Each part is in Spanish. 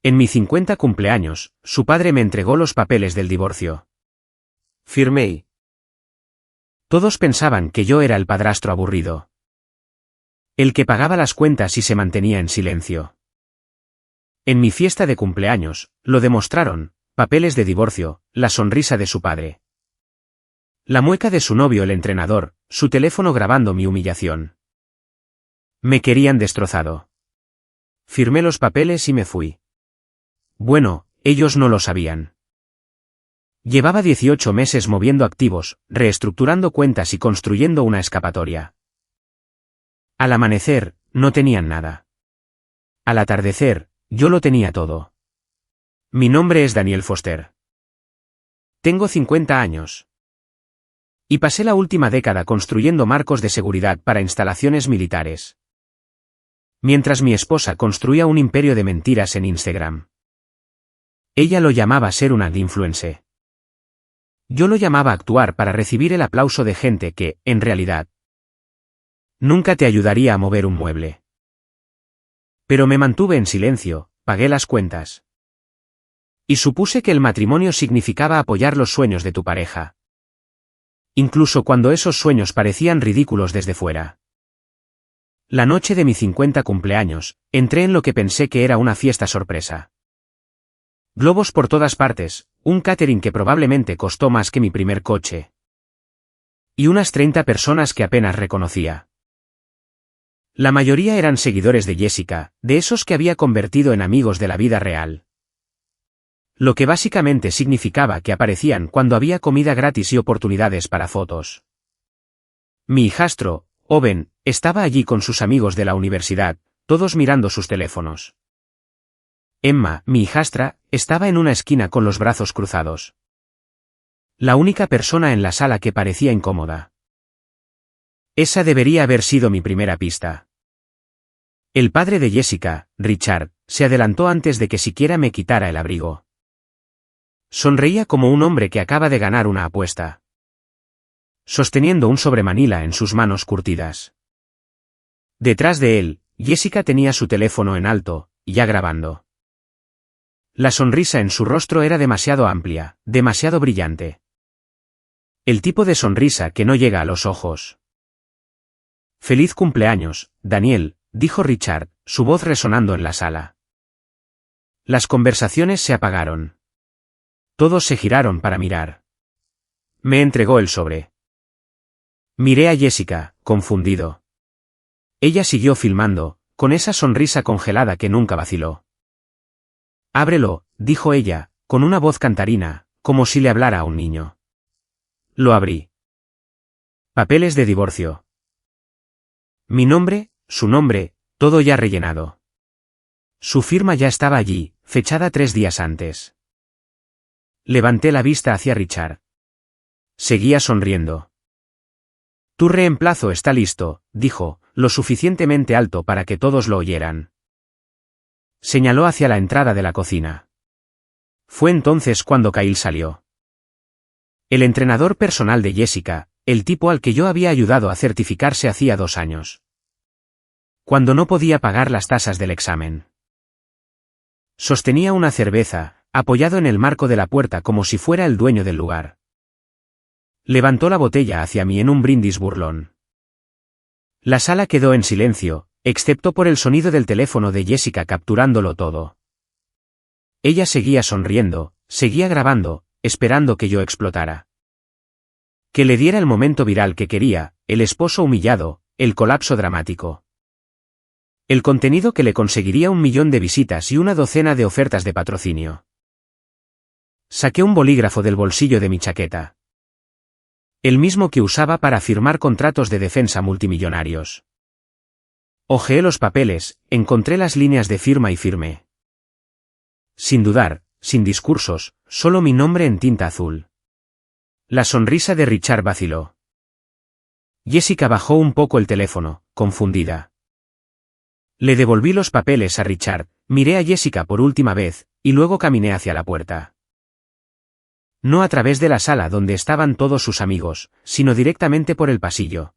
En mi 50 cumpleaños, su padre me entregó los papeles del divorcio. Firmé. Todos pensaban que yo era el padrastro aburrido. El que pagaba las cuentas y se mantenía en silencio. En mi fiesta de cumpleaños, lo demostraron, papeles de divorcio, la sonrisa de su padre. La mueca de su novio el entrenador, su teléfono grabando mi humillación. Me querían destrozado. Firmé los papeles y me fui. Bueno, ellos no lo sabían. Llevaba 18 meses moviendo activos, reestructurando cuentas y construyendo una escapatoria. Al amanecer, no tenían nada. Al atardecer, yo lo tenía todo. Mi nombre es Daniel Foster. Tengo 50 años. Y pasé la última década construyendo marcos de seguridad para instalaciones militares. Mientras mi esposa construía un imperio de mentiras en Instagram. Ella lo llamaba ser una influencer. Yo lo llamaba actuar para recibir el aplauso de gente que, en realidad, nunca te ayudaría a mover un mueble. Pero me mantuve en silencio, pagué las cuentas. Y supuse que el matrimonio significaba apoyar los sueños de tu pareja. Incluso cuando esos sueños parecían ridículos desde fuera. La noche de mi 50 cumpleaños, entré en lo que pensé que era una fiesta sorpresa. Globos por todas partes, un catering que probablemente costó más que mi primer coche. Y unas 30 personas que apenas reconocía. La mayoría eran seguidores de Jessica, de esos que había convertido en amigos de la vida real. Lo que básicamente significaba que aparecían cuando había comida gratis y oportunidades para fotos. Mi hijastro, Owen, estaba allí con sus amigos de la universidad, todos mirando sus teléfonos. Emma, mi hijastra, estaba en una esquina con los brazos cruzados. La única persona en la sala que parecía incómoda. Esa debería haber sido mi primera pista. El padre de Jessica, Richard, se adelantó antes de que siquiera me quitara el abrigo. Sonreía como un hombre que acaba de ganar una apuesta. Sosteniendo un sobremanila en sus manos curtidas. Detrás de él, Jessica tenía su teléfono en alto, ya grabando. La sonrisa en su rostro era demasiado amplia, demasiado brillante. El tipo de sonrisa que no llega a los ojos. Feliz cumpleaños, Daniel, dijo Richard, su voz resonando en la sala. Las conversaciones se apagaron. Todos se giraron para mirar. Me entregó el sobre. Miré a Jessica, confundido. Ella siguió filmando, con esa sonrisa congelada que nunca vaciló. Ábrelo, dijo ella, con una voz cantarina, como si le hablara a un niño. Lo abrí. Papeles de divorcio. Mi nombre, su nombre, todo ya rellenado. Su firma ya estaba allí, fechada 3 días antes. Levanté la vista hacia Richard. Seguía sonriendo. Tu reemplazo está listo, dijo, lo suficientemente alto para que todos lo oyeran. Señaló hacia la entrada de la cocina. Fue entonces cuando Kyle salió. El entrenador personal de Jessica, el tipo al que yo había ayudado a certificarse hacía 2 años. Cuando no podía pagar las tasas del examen. Sostenía una cerveza, apoyado en el marco de la puerta como si fuera el dueño del lugar. Levantó la botella hacia mí en un brindis burlón. La sala quedó en silencio, excepto por el sonido del teléfono de Jessica capturándolo todo. Ella seguía sonriendo, seguía grabando, esperando que yo explotara. Que le diera el momento viral que quería, el esposo humillado, el colapso dramático. El contenido que le conseguiría 1 millón de visitas y una docena de ofertas de patrocinio. Saqué un bolígrafo del bolsillo de mi chaqueta. El mismo que usaba para firmar contratos de defensa multimillonarios. Hojeé los papeles, encontré las líneas de firma y firmé. Sin dudar, sin discursos, solo mi nombre en tinta azul. La sonrisa de Richard vaciló. Jessica bajó un poco el teléfono, confundida. Le devolví los papeles a Richard, miré a Jessica por última vez, y luego caminé hacia la puerta. No a través de la sala donde estaban todos sus amigos, sino directamente por el pasillo.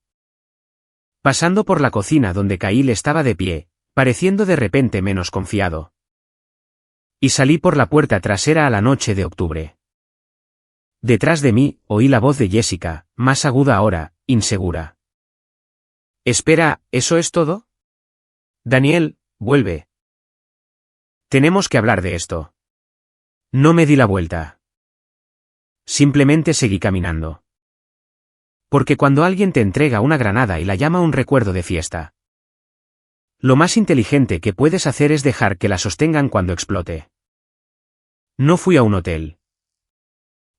Pasando por la cocina donde Kyle estaba de pie, pareciendo de repente menos confiado. Y salí por la puerta trasera a la noche de octubre. Detrás de mí, oí la voz de Jessica, más aguda ahora, insegura. Espera, ¿eso es todo? Daniel, vuelve. Tenemos que hablar de esto. No me di la vuelta. Simplemente seguí caminando. Porque cuando alguien te entrega una granada y la llama un recuerdo de fiesta, lo más inteligente que puedes hacer es dejar que la sostengan cuando explote. No fui a un hotel.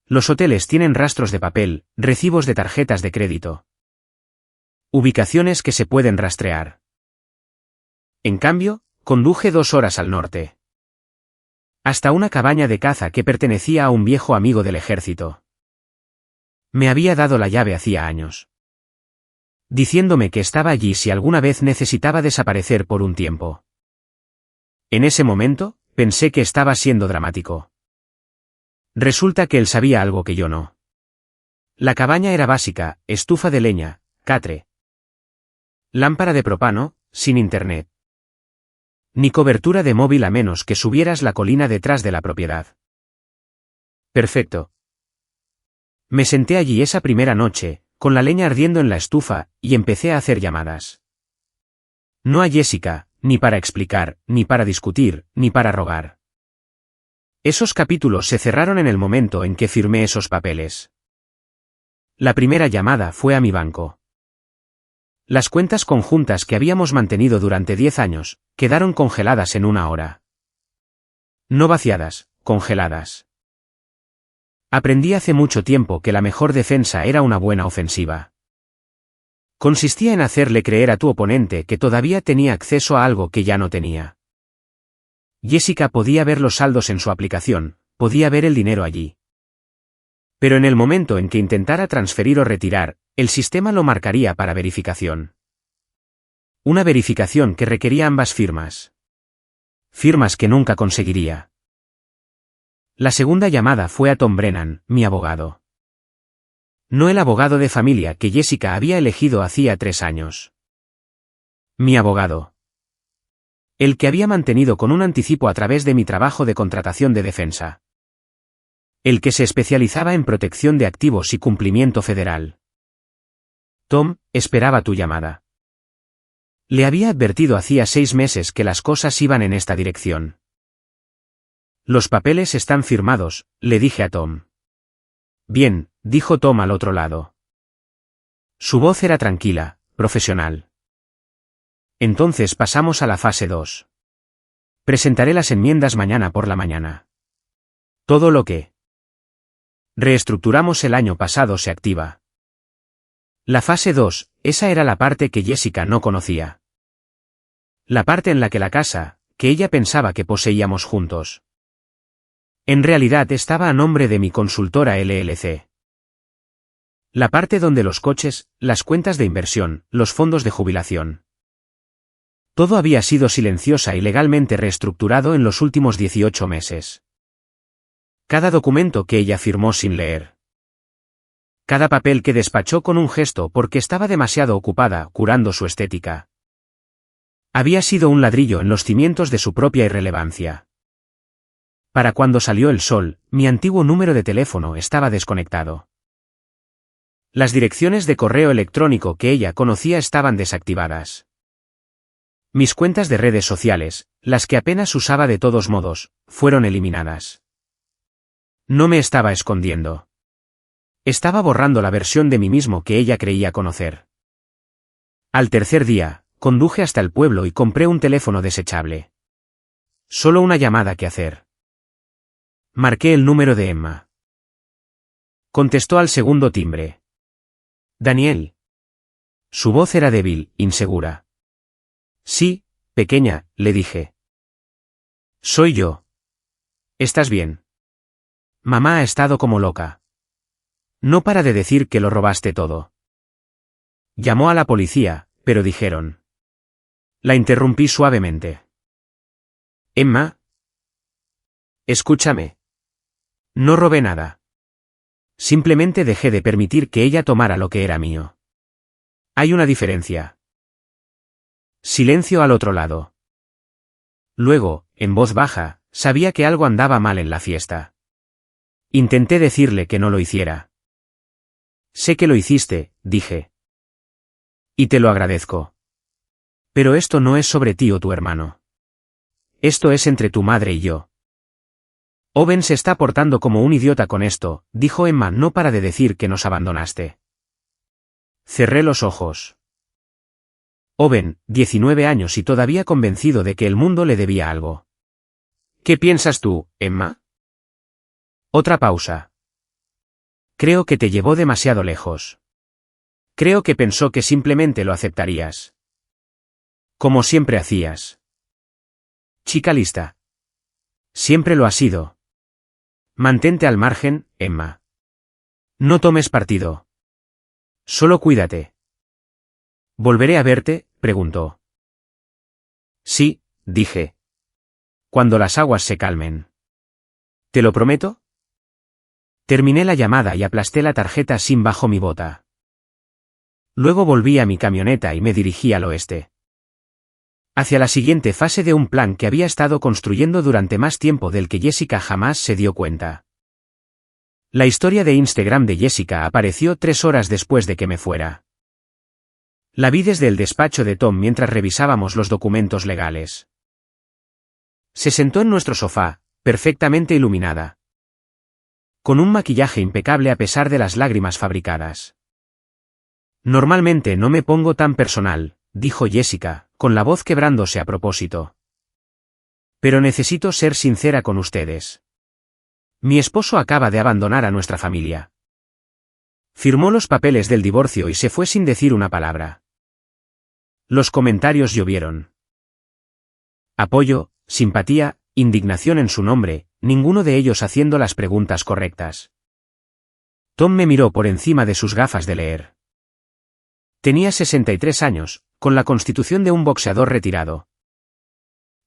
Los hoteles tienen rastros de papel, recibos de tarjetas de crédito. Ubicaciones que se pueden rastrear. En cambio, conduje 2 horas al norte. Hasta una cabaña de caza que pertenecía a un viejo amigo del ejército. Me había dado la llave hacía años, diciéndome que estaba allí si alguna vez necesitaba desaparecer por un tiempo. En ese momento, pensé que estaba siendo dramático. Resulta que él sabía algo que yo no. La cabaña era básica, estufa de leña, catre, lámpara de propano, sin internet. Ni cobertura de móvil a menos que subieras la colina detrás de la propiedad. Perfecto. Me senté allí esa primera noche, con la leña ardiendo en la estufa, y empecé a hacer llamadas. No a Jessica, ni para explicar, ni para discutir, ni para rogar. Esos capítulos se cerraron en el momento en que firmé esos papeles. La primera llamada fue a mi banco. Las cuentas conjuntas que habíamos mantenido durante 10 años, quedaron congeladas en 1 hora. No vaciadas, congeladas. Aprendí hace mucho tiempo que la mejor defensa era una buena ofensiva. Consistía en hacerle creer a tu oponente que todavía tenía acceso a algo que ya no tenía. Jessica podía ver los saldos en su aplicación, podía ver el dinero allí. Pero en el momento en que intentara transferir o retirar, el sistema lo marcaría para verificación. Una verificación que requería ambas firmas. Firmas que nunca conseguiría. La segunda llamada fue a Tom Brennan, mi abogado. No el abogado de familia que Jessica había elegido hacía 3 años. Mi abogado. El que había mantenido con un anticipo a través de mi trabajo de contratación de defensa. El que se especializaba en protección de activos y cumplimiento federal. Tom, esperaba tu llamada. Le había advertido hacía 6 meses que las cosas iban en esta dirección. Los papeles están firmados, le dije a Tom. Bien, dijo Tom al otro lado. Su voz era tranquila, profesional. Entonces pasamos a la fase 2. Presentaré las enmiendas mañana por la mañana. Todo lo que reestructuramos el año pasado se activa. La fase 2, esa era la parte que Jessica no conocía. La parte en la que la casa, que ella pensaba que poseíamos juntos, en realidad estaba a nombre de mi consultora LLC. La parte donde los coches, las cuentas de inversión, los fondos de jubilación. Todo había sido silenciosa y legalmente reestructurado en los últimos 18 meses. Cada documento que ella firmó sin leer. Cada papel que despachó con un gesto porque estaba demasiado ocupada curando su estética. Había sido un ladrillo en los cimientos de su propia irrelevancia. Para cuando salió el sol, mi antiguo número de teléfono estaba desconectado. Las direcciones de correo electrónico que ella conocía estaban desactivadas. Mis cuentas de redes sociales, las que apenas usaba de todos modos, fueron eliminadas. No me estaba escondiendo. Estaba borrando la versión de mí mismo que ella creía conocer. Al tercer día, conduje hasta el pueblo y compré un teléfono desechable. Solo una llamada que hacer. Marqué el número de Emma. Contestó al segundo timbre. Daniel. Su voz era débil, insegura. Sí, pequeña, le dije. Soy yo. ¿Estás bien? Mamá ha estado como loca. No para de decir que lo robaste todo. Llamó a la policía, pero dijeron. La interrumpí suavemente. Emma. Escúchame. No robé nada. Simplemente dejé de permitir que ella tomara lo que era mío. Hay una diferencia. Silencio al otro lado. Luego, en voz baja, Sabía que algo andaba mal en la fiesta. Intenté decirle que no lo hiciera. Sé que lo hiciste, dije. Y te lo agradezco. Pero esto no es sobre ti o tu hermano. Esto es entre tu madre y yo. Owen se está portando como un idiota con esto, dijo Emma, no para de decir que nos abandonaste. Cerré los ojos. Owen, 19 años y todavía convencido de que el mundo le debía algo. ¿Qué piensas tú, Emma? Otra pausa. Creo que te llevó demasiado lejos. Creo que pensó que simplemente lo aceptarías. Como siempre hacías. Chica lista. Siempre lo ha sido. Mantente al margen, Emma. No tomes partido. Solo cuídate. ¿Volveré a verte?, preguntó. Sí, dije. Cuando las aguas se calmen. ¿Te lo prometo? Terminé la llamada y aplasté la tarjeta SIM bajo mi bota. Luego volví a mi camioneta y me dirigí al oeste. Hacia la siguiente fase de un plan que había estado construyendo durante más tiempo del que Jessica jamás se dio cuenta. La historia de Instagram de Jessica apareció 3 horas después de que me fuera. La vi desde el despacho de Tom mientras revisábamos los documentos legales. Se sentó en nuestro sofá, perfectamente iluminada. Con un maquillaje impecable a pesar de las lágrimas fabricadas. Normalmente no me pongo tan personal, dijo Jessica, con la voz quebrándose a propósito. Pero necesito ser sincera con ustedes. Mi esposo acaba de abandonar a nuestra familia. Firmó los papeles del divorcio y se fue sin decir una palabra. Los comentarios llovieron. Apoyo, simpatía, indignación en su nombre, ninguno de ellos haciendo las preguntas correctas. Tom me miró por encima de sus gafas de leer. Tenía 63 años, con la constitución de un boxeador retirado.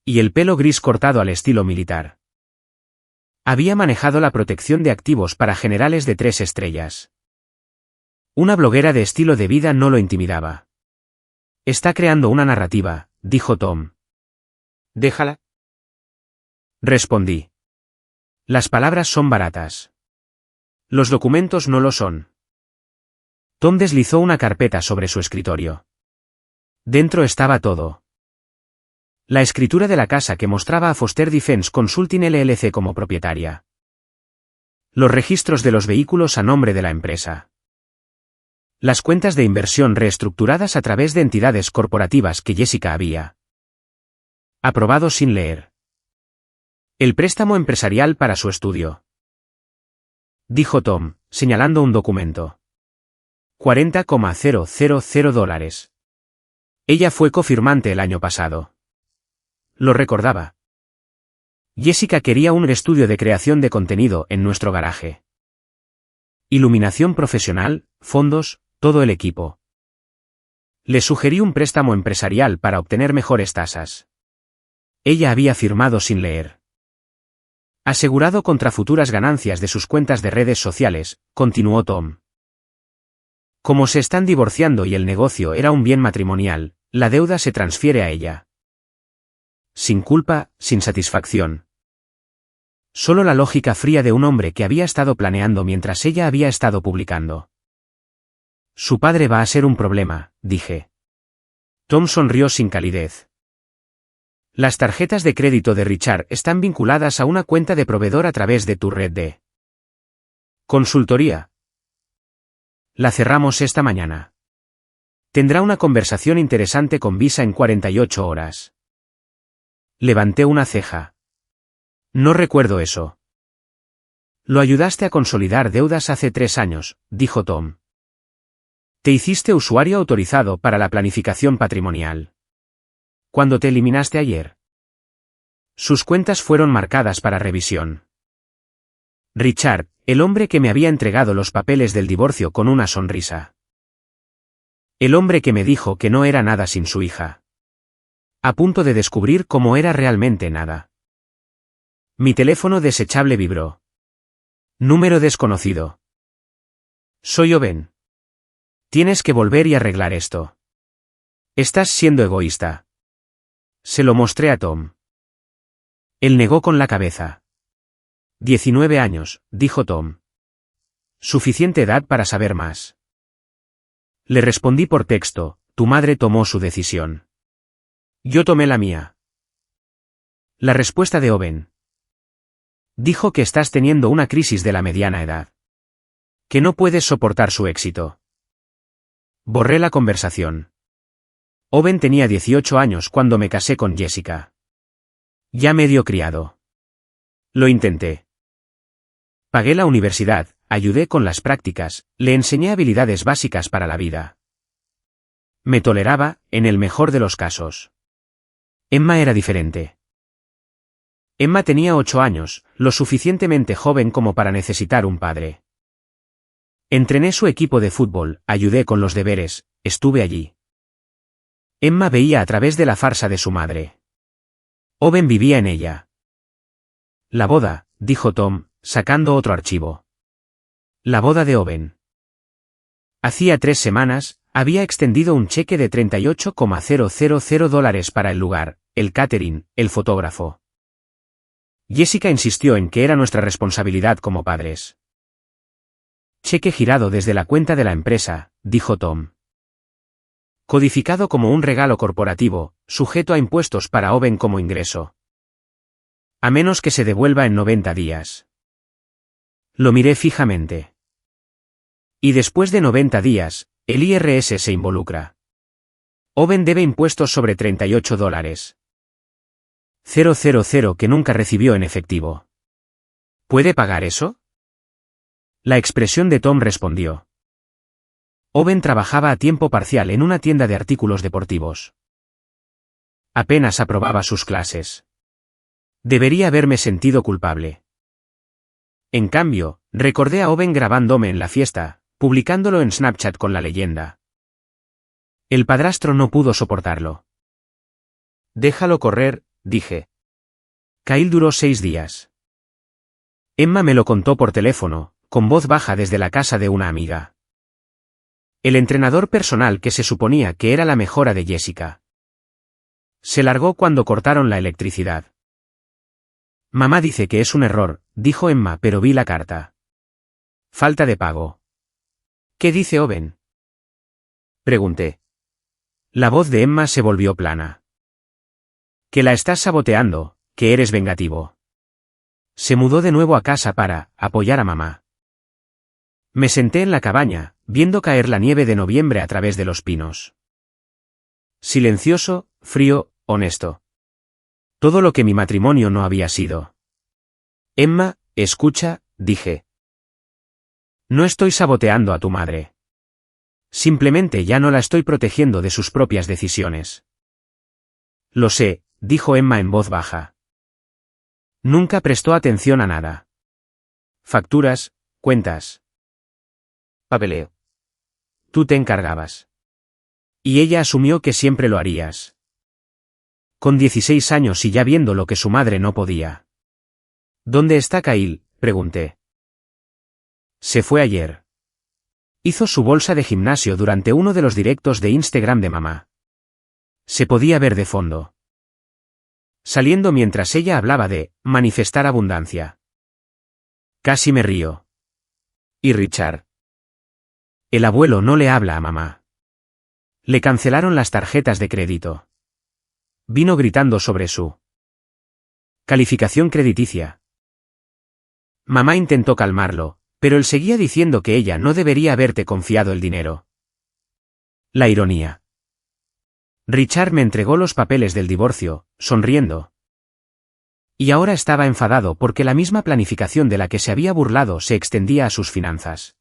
Y el pelo gris cortado al estilo militar. Había manejado la protección de activos para generales de 3 estrellas. Una bloguera de estilo de vida no lo intimidaba. Está creando una narrativa, dijo Tom. Déjala. Respondí. Las palabras son baratas. Los documentos no lo son. Tom deslizó una carpeta sobre su escritorio. Dentro estaba todo. La escritura de la casa que mostraba a Foster Defense Consulting LLC como propietaria. Los registros de los vehículos a nombre de la empresa. Las cuentas de inversión reestructuradas a través de entidades corporativas que Jessica había aprobado sin leer. El préstamo empresarial para su estudio. Dijo Tom, señalando un documento. $40,000. Ella fue cofirmante el año pasado. Lo recordaba. Jessica quería un estudio de creación de contenido en nuestro garaje. Iluminación profesional, fondos, todo el equipo. Le sugerí un préstamo empresarial para obtener mejores tasas. Ella había firmado sin leer. Asegurado contra futuras ganancias de sus cuentas de redes sociales, continuó Tom. Como se están divorciando y el negocio era un bien matrimonial, la deuda se transfiere a ella. Sin culpa, sin satisfacción. Solo la lógica fría de un hombre que había estado planeando mientras ella había estado publicando. Su padre va a ser un problema, dije. Tom sonrió sin calidez. Las tarjetas de crédito de Richard están vinculadas a una cuenta de proveedor a través de tu red de consultoría. La cerramos esta mañana. Tendrá una conversación interesante con Visa en 48 horas. Levanté una ceja. No recuerdo eso. Lo ayudaste a consolidar deudas hace 3 años, dijo Tom. Te hiciste usuario autorizado para la planificación patrimonial. ¿Cuándo te eliminaste ayer? Sus cuentas fueron marcadas para revisión. Richard, el hombre que me había entregado los papeles del divorcio con una sonrisa. El hombre que me dijo que no era nada sin su hija. A punto de descubrir cómo era realmente nada. Mi teléfono desechable vibró. Número desconocido. Soy Owen. Tienes que volver y arreglar esto. Estás siendo egoísta. Se lo mostré a Tom. Él negó con la cabeza. 19 años, dijo Tom. Suficiente edad para saber más. Le respondí por texto, tu madre tomó su decisión. Yo tomé la mía. La respuesta de Owen. Dijo que estás teniendo una crisis de la mediana edad. Que no puedes soportar su éxito. Borré la conversación. Owen tenía 18 años cuando me casé con Jessica. Ya medio criado. Lo intenté. Pagué la universidad, ayudé con las prácticas, le enseñé habilidades básicas para la vida. Me toleraba, en el mejor de los casos. Emma era diferente. Emma tenía 8 años, lo suficientemente joven como para necesitar un padre. Entrené su equipo de fútbol, ayudé con los deberes, estuve allí. Emma veía a través de la farsa de su madre. Owen vivía en ella. La boda, dijo Tom, sacando otro archivo. La boda de Owen. Hacía 3 semanas, había extendido un cheque de $38,000 para el lugar, el catering, el fotógrafo. Jessica insistió en que era nuestra responsabilidad como padres. Cheque girado desde la cuenta de la empresa, dijo Tom. Codificado como un regalo corporativo, sujeto a impuestos para Owen como ingreso. A menos que se devuelva en 90 días. Lo miré fijamente. Y después de 90 días, el IRS se involucra. Owen debe impuestos sobre $38. 000 que nunca recibió en efectivo. ¿Puede pagar eso? La expresión de Tom respondió. Owen trabajaba a tiempo parcial en una tienda de artículos deportivos. Apenas aprobaba sus clases. Debería haberme sentido culpable. En cambio, recordé a Owen grabándome en la fiesta, publicándolo en Snapchat con la leyenda. El padrastro no pudo soportarlo. Déjalo correr, dije. Kyle duró 6 días. Emma me lo contó por teléfono, con voz baja desde la casa de una amiga. El entrenador personal que se suponía que era la mejora de Jessica. Se largó cuando cortaron la electricidad. Mamá dice que es un error, dijo Emma, pero vi la carta. Falta de pago. ¿Qué dice Owen? Pregunté. La voz de Emma se volvió plana. Que la estás saboteando, que eres vengativo. Se mudó de nuevo a casa para apoyar a mamá. Me senté en la cabaña, viendo caer la nieve de noviembre a través de los pinos. Silencioso, frío, honesto. Todo lo que mi matrimonio no había sido. Emma, escucha, dije. No estoy saboteando a tu madre. Simplemente ya no la estoy protegiendo de sus propias decisiones. Lo sé, dijo Emma en voz baja. Nunca prestó atención a nada. Facturas, cuentas. Papeleo. Tú te encargabas. Y ella asumió que siempre lo harías. Con 16 años y ya viendo lo que su madre no podía. ¿Dónde está Kyle?, pregunté. Se fue ayer. Hizo su bolsa de gimnasio durante uno de los directos de Instagram de mamá. Se podía ver de fondo. Saliendo mientras ella hablaba de manifestar abundancia. Casi me río. ¿Y Richard? El abuelo no le habla a mamá. Le cancelaron las tarjetas de crédito. Vino gritando sobre su calificación crediticia. Mamá intentó calmarlo, pero él seguía diciendo que ella no debería haberte confiado el dinero. La ironía. Richard me entregó los papeles del divorcio, sonriendo. Y ahora estaba enfadado porque la misma planificación de la que se había burlado se extendía a sus finanzas.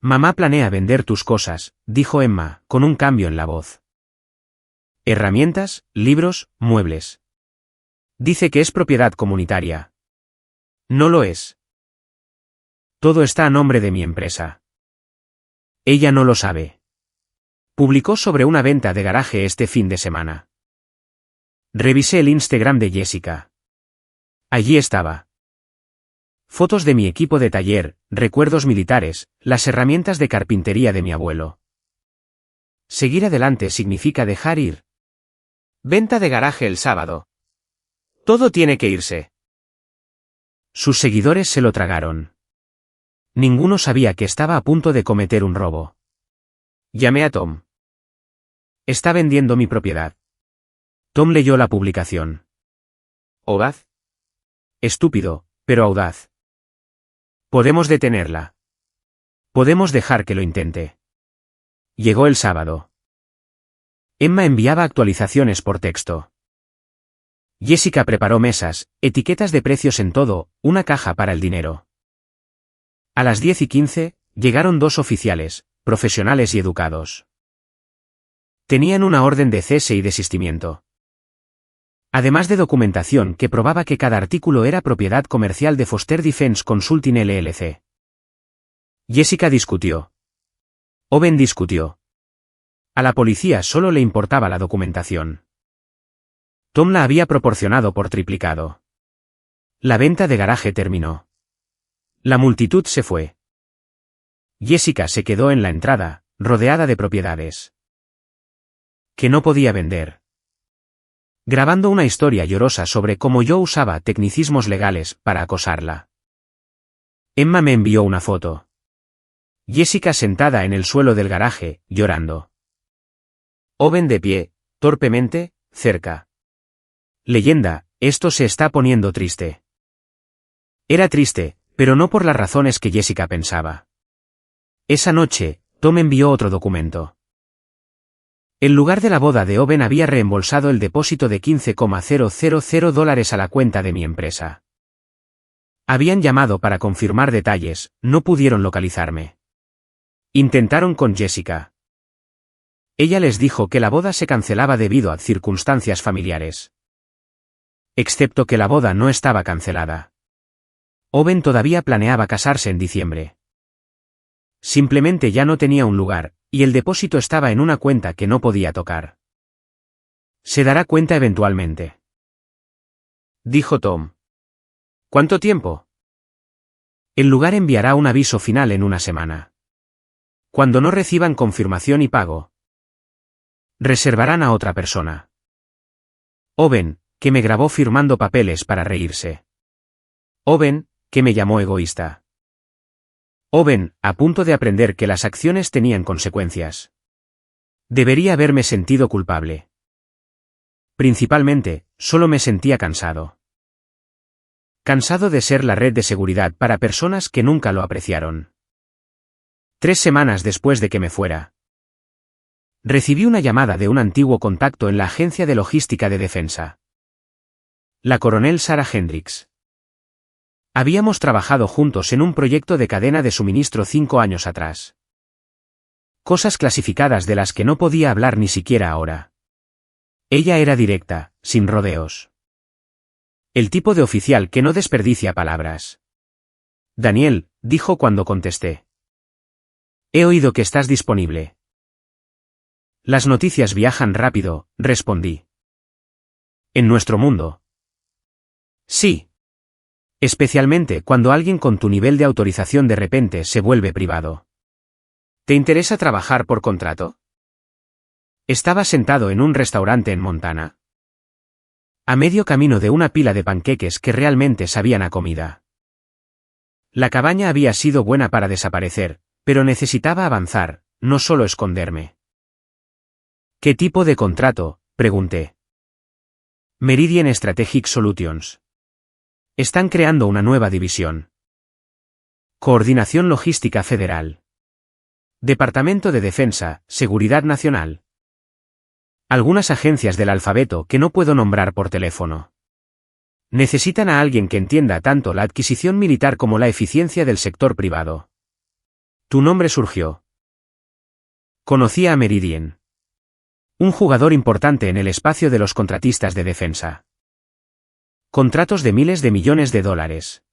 Mamá planea vender tus cosas, dijo Emma, con un cambio en la voz. Herramientas, libros, muebles. Dice que es propiedad comunitaria. No lo es. Todo está a nombre de mi empresa. Ella no lo sabe. Publicó sobre una venta de garaje este fin de semana. Revisé el Instagram de Jessica. Allí estaba. Fotos de mi equipo de taller, recuerdos militares, las herramientas de carpintería de mi abuelo. Seguir adelante significa dejar ir. Venta de garaje el sábado. Todo tiene que irse. Sus seguidores se lo tragaron. Ninguno sabía que estaba a punto de cometer un robo. Llamé a Tom. Está vendiendo mi propiedad. Tom leyó la publicación. ¿Audaz? Estúpido, pero audaz. Podemos detenerla. Podemos dejar que lo intente. Llegó el sábado. Emma enviaba actualizaciones por texto. Jessica preparó mesas, etiquetas de precios en todo, una caja para el dinero. A las 10:15, llegaron dos oficiales, profesionales y educados. Tenían una orden de cese y desistimiento. Además de documentación que probaba que cada artículo era propiedad comercial de Foster Defense Consulting LLC. Jessica discutió. Owen discutió. A la policía solo le importaba la documentación. Tom la había proporcionado por triplicado. La venta de garaje terminó. La multitud se fue. Jessica se quedó en la entrada, rodeada de propiedades que no podía vender. Grabando una historia llorosa sobre cómo yo usaba tecnicismos legales para acosarla. Emma me envió una foto. Jessica sentada en el suelo del garaje, llorando. Owen de pie, torpemente, cerca. Leyenda, esto se está poniendo triste. Era triste, pero no por las razones que Jessica pensaba. Esa noche, Tom envió otro documento. El lugar de la boda de Owen había reembolsado el depósito de $15,000 a la cuenta de mi empresa. Habían llamado para confirmar detalles, no pudieron localizarme. Intentaron con Jessica. Ella les dijo que la boda se cancelaba debido a circunstancias familiares. Excepto que la boda no estaba cancelada. Owen todavía planeaba casarse en diciembre. Simplemente ya no tenía un lugar, y el depósito estaba en una cuenta que no podía tocar. Se dará cuenta eventualmente. Dijo Tom. ¿Cuánto tiempo? El lugar enviará un aviso final en una semana. Cuando no reciban confirmación y pago, reservarán a otra persona. Owen, que me grabó firmando papeles para reírse. Owen, que me llamó egoísta. Owen, a punto de aprender que las acciones tenían consecuencias. Debería haberme sentido culpable. Principalmente, solo me sentía cansado. Cansado de ser la red de seguridad para personas que nunca lo apreciaron. 3 semanas después de que me fuera, recibí una llamada de un antiguo contacto en la agencia de logística de defensa. La coronel Sarah Hendricks. Habíamos trabajado juntos en un proyecto de cadena de suministro 5 años atrás. Cosas clasificadas de las que no podía hablar ni siquiera ahora. Ella era directa, sin rodeos. El tipo de oficial que no desperdicia palabras. Daniel, dijo cuando contesté. He oído que estás disponible. Las noticias viajan rápido, respondí. En nuestro mundo. Sí. Especialmente cuando alguien con tu nivel de autorización de repente se vuelve privado. ¿Te interesa trabajar por contrato? Estaba sentado en un restaurante en Montana. A medio camino de una pila de panqueques que realmente sabían a comida. La cabaña había sido buena para desaparecer, pero necesitaba avanzar, no solo esconderme. ¿Qué tipo de contrato?, pregunté. Meridian Strategic Solutions. Están creando una nueva división. Coordinación Logística Federal. Departamento de Defensa, Seguridad Nacional. Algunas agencias del alfabeto que no puedo nombrar por teléfono. Necesitan a alguien que entienda tanto la adquisición militar como la eficiencia del sector privado. Tu nombre surgió. Conocí a Meridian. Un jugador importante en el espacio de los contratistas de defensa. Contratos de miles de millones de dólares.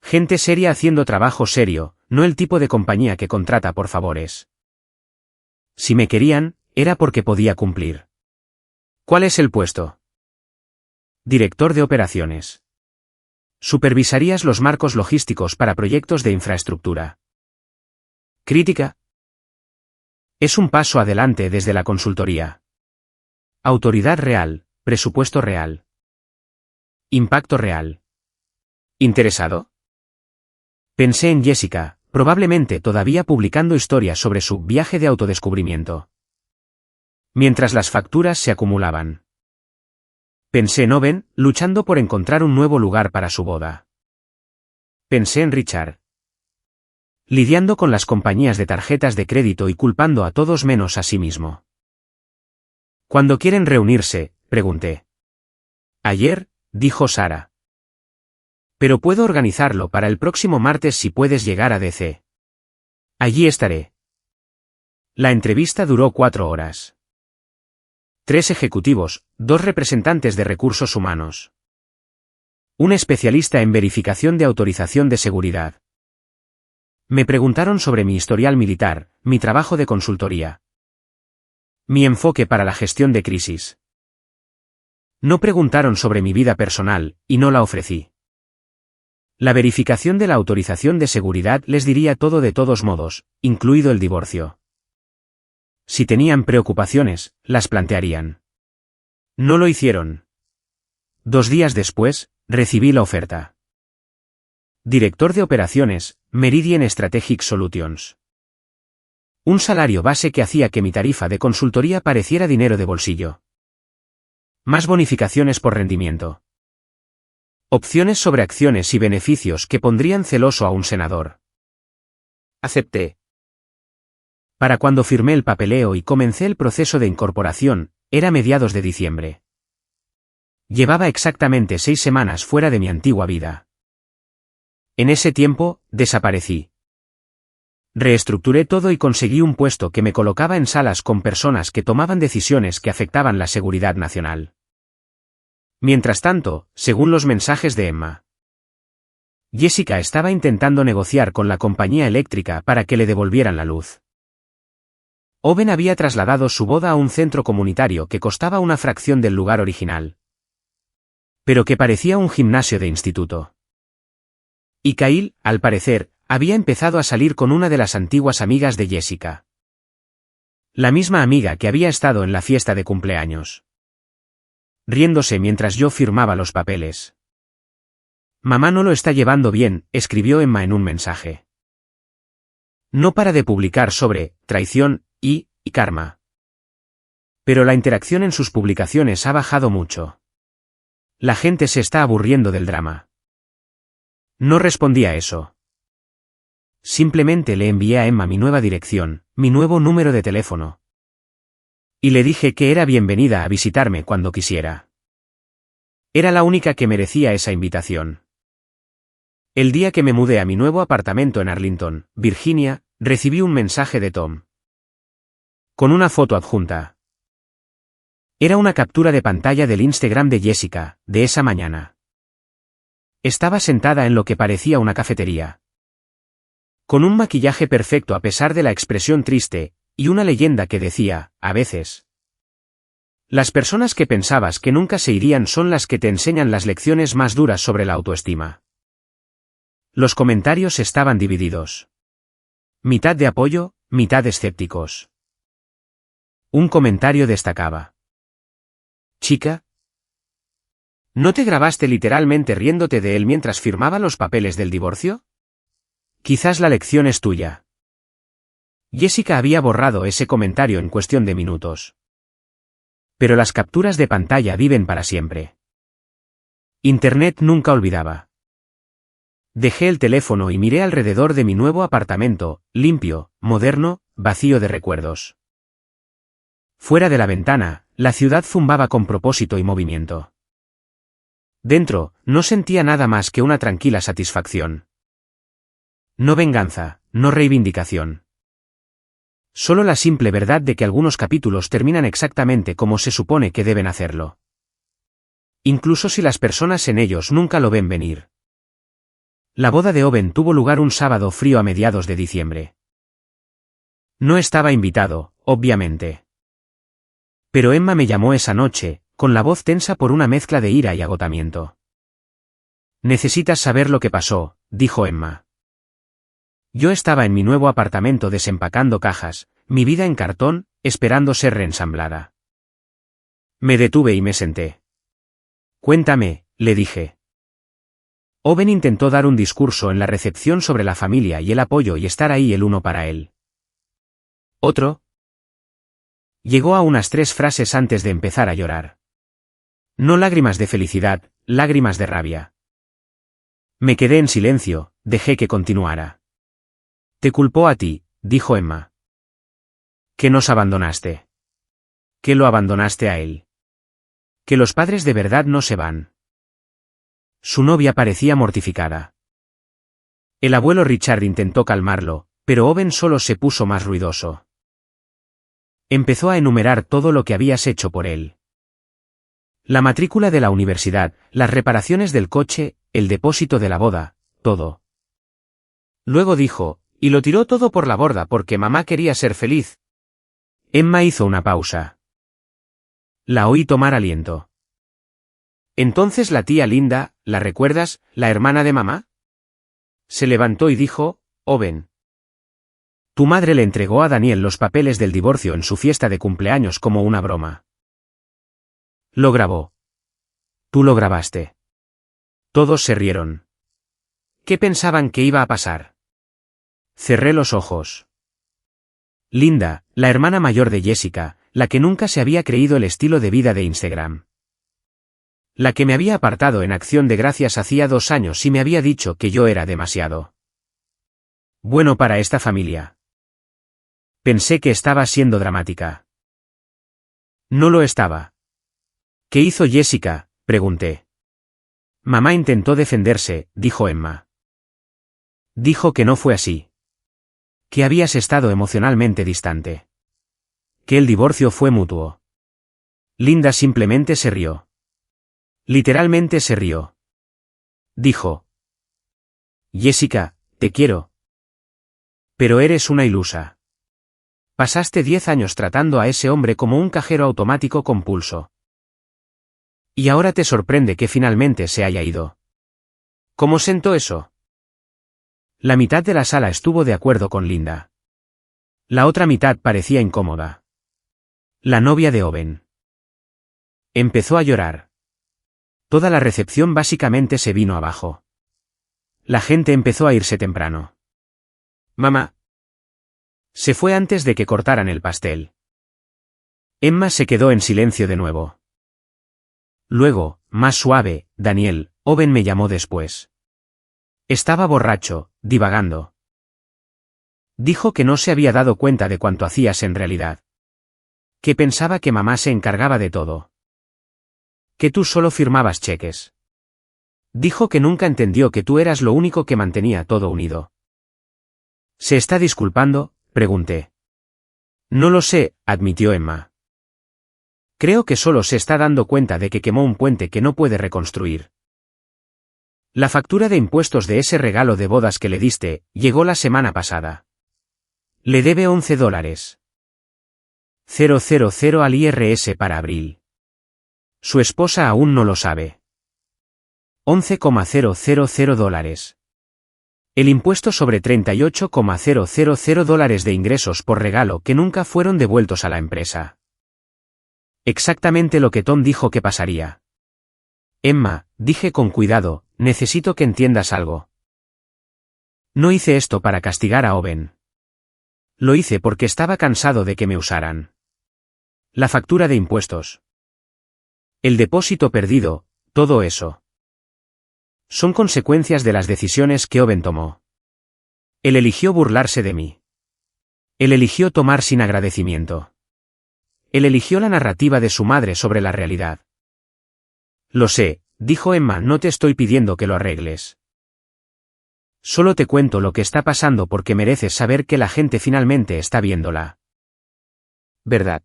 Gente seria haciendo trabajo serio, no el tipo de compañía que contrata por favores. Si me querían, era porque podía cumplir. ¿Cuál es el puesto? Director de operaciones. Supervisarías los marcos logísticos para proyectos de infraestructura. Crítica. Es un paso adelante desde la consultoría. Autoridad real, presupuesto real. Impacto real. ¿Interesado? Pensé en Jessica, probablemente todavía publicando historias sobre su viaje de autodescubrimiento. Mientras las facturas se acumulaban. Pensé en Owen, luchando por encontrar un nuevo lugar para su boda. Pensé en Richard. Lidiando con las compañías de tarjetas de crédito y culpando a todos menos a sí mismo. ¿Cuándo quieren reunirse?, pregunté. Ayer, dijo Sara. Pero puedo organizarlo para el próximo martes si puedes llegar a DC. Allí estaré. La entrevista duró 4 horas. 3 ejecutivos, 2 representantes de recursos humanos. Un especialista en verificación de autorización de seguridad. Me preguntaron sobre mi historial militar, mi trabajo de consultoría. Mi enfoque para la gestión de crisis. No preguntaron sobre mi vida personal, y no la ofrecí. La verificación de la autorización de seguridad les diría todo de todos modos, incluido el divorcio. Si tenían preocupaciones, las plantearían. No lo hicieron. 2 días después, recibí la oferta. Director de operaciones, Meridian Strategic Solutions. Un salario base que hacía que mi tarifa de consultoría pareciera dinero de bolsillo. Más bonificaciones por rendimiento. Opciones sobre acciones y beneficios que pondrían celoso a un senador. Acepté. Para cuando firmé el papeleo y comencé el proceso de incorporación, era mediados de diciembre. Llevaba exactamente 6 semanas fuera de mi antigua vida. En ese tiempo, desaparecí. Reestructuré todo y conseguí un puesto que me colocaba en salas con personas que tomaban decisiones que afectaban la seguridad nacional. Mientras tanto, según los mensajes de Emma, Jessica estaba intentando negociar con la compañía eléctrica para que le devolvieran la luz. Owen había trasladado su boda a un centro comunitario que costaba una fracción del lugar original, pero que parecía un gimnasio de instituto. Y Kyle, al parecer, había empezado a salir con una de las antiguas amigas de Jessica. La misma amiga que había estado en la fiesta de cumpleaños. Riéndose mientras yo firmaba los papeles. Mamá no lo está llevando bien, escribió Emma en un mensaje. No para de publicar sobre traición y karma. Pero la interacción en sus publicaciones ha bajado mucho. La gente se está aburriendo del drama. No respondí a eso. Simplemente le envié a Emma mi nueva dirección, mi nuevo número de teléfono. Y le dije que era bienvenida a visitarme cuando quisiera. Era la única que merecía esa invitación. El día que me mudé a mi nuevo apartamento en Arlington, Virginia, recibí un mensaje de Tom. Con una foto adjunta. Era una captura de pantalla del Instagram de Jessica, de esa mañana. Estaba sentada en lo que parecía una cafetería. Con un maquillaje perfecto a pesar de la expresión triste, y una leyenda que decía, a veces. Las personas que pensabas que nunca se irían son las que te enseñan las lecciones más duras sobre la autoestima. Los comentarios estaban divididos. Mitad de apoyo, mitad escépticos. Un comentario destacaba. Chica, ¿no te grabaste literalmente riéndote de él mientras firmaba los papeles del divorcio? Quizás la lección es tuya. Jessica había borrado ese comentario en cuestión de minutos. Pero las capturas de pantalla viven para siempre. Internet nunca olvidaba. Dejé el teléfono y miré alrededor de mi nuevo apartamento, limpio, moderno, vacío de recuerdos. Fuera de la ventana, la ciudad zumbaba con propósito y movimiento. Dentro, no sentía nada más que una tranquila satisfacción. No venganza, no reivindicación. Solo la simple verdad de que algunos capítulos terminan exactamente como se supone que deben hacerlo. Incluso si las personas en ellos nunca lo ven venir. La boda de Owen tuvo lugar un sábado frío a mediados de diciembre. No estaba invitado, obviamente. Pero Emma me llamó esa noche, con la voz tensa por una mezcla de ira y agotamiento. Necesitas saber lo que pasó, dijo Emma. Yo estaba en mi nuevo apartamento desempacando cajas, mi vida en cartón, esperando ser reensamblada. Me detuve y me senté. Cuéntame, le dije. Owen intentó dar un discurso en la recepción sobre la familia y el apoyo y estar ahí el uno para él. Otro. Llegó a unas 3 frases antes de empezar a llorar. No lágrimas de felicidad, lágrimas de rabia. Me quedé en silencio, dejé que continuara. Te culpó a ti, dijo Emma. Que nos abandonaste. Que lo abandonaste a él. Que los padres de verdad no se van. Su novia parecía mortificada. El abuelo Richard intentó calmarlo, pero Owen solo se puso más ruidoso. Empezó a enumerar todo lo que habías hecho por él. La matrícula de la universidad, las reparaciones del coche, el depósito de la boda, todo. Luego dijo, y lo tiró todo por la borda porque mamá quería ser feliz. Emma hizo una pausa. La oí tomar aliento. Entonces la tía Linda, ¿la recuerdas, la hermana de mamá? Se levantó y dijo, Owen. Tu madre le entregó a Daniel los papeles del divorcio en su fiesta de cumpleaños como una broma. Lo grabó. Tú lo grabaste. Todos se rieron. ¿Qué pensaban que iba a pasar? Cerré los ojos. Linda, la hermana mayor de Jessica, la que nunca se había creído el estilo de vida de Instagram. La que me había apartado en Acción de Gracias hacía 2 años y me había dicho que yo era demasiado bueno para esta familia. Pensé que estaba siendo dramática. No lo estaba. ¿Qué hizo Jessica?, pregunté. Mamá intentó defenderse, dijo Emma. Dijo que no fue así. Que habías estado emocionalmente distante. Que el divorcio fue mutuo. Linda simplemente se rió. Literalmente se rió. Dijo. Jessica, te quiero. Pero eres una ilusa. Pasaste 10 años tratando a ese hombre como un cajero automático compulso. Y ahora te sorprende que finalmente se haya ido. ¿Cómo sentó eso? La mitad de la sala estuvo de acuerdo con Linda. La otra mitad parecía incómoda. La novia de Owen. Empezó a llorar. Toda la recepción básicamente se vino abajo. La gente empezó a irse temprano. Mamá. Se fue antes de que cortaran el pastel. Emma se quedó en silencio de nuevo. Luego, más suave, Daniel, Owen me llamó después. Estaba borracho, divagando. Dijo que no se había dado cuenta de cuánto hacías en realidad. Que pensaba que mamá se encargaba de todo. Que tú solo firmabas cheques. Dijo que nunca entendió que tú eras lo único que mantenía todo unido. ¿Se está disculpando?, pregunté. No lo sé, admitió Emma. Creo que solo se está dando cuenta de que quemó un puente que no puede reconstruir. La factura de impuestos de ese regalo de bodas que le diste, llegó la semana pasada. Le debe $11. 000 al IRS para abril. Su esposa aún no lo sabe. $11,000. El impuesto sobre $38,000 de ingresos por regalo que nunca fueron devueltos a la empresa. Exactamente lo que Tom dijo que pasaría. Emma, dije con cuidado, necesito que entiendas algo. No hice esto para castigar a Owen. Lo hice porque estaba cansado de que me usaran. La factura de impuestos. El depósito perdido, todo eso. Son consecuencias de las decisiones que Owen tomó. Él eligió burlarse de mí. Él eligió tomar sin agradecimiento. Él eligió la narrativa de su madre sobre la realidad. Lo sé, dijo Emma, no te estoy pidiendo que lo arregles. Solo te cuento lo que está pasando porque mereces saber que la gente finalmente está viéndola. ¿Verdad?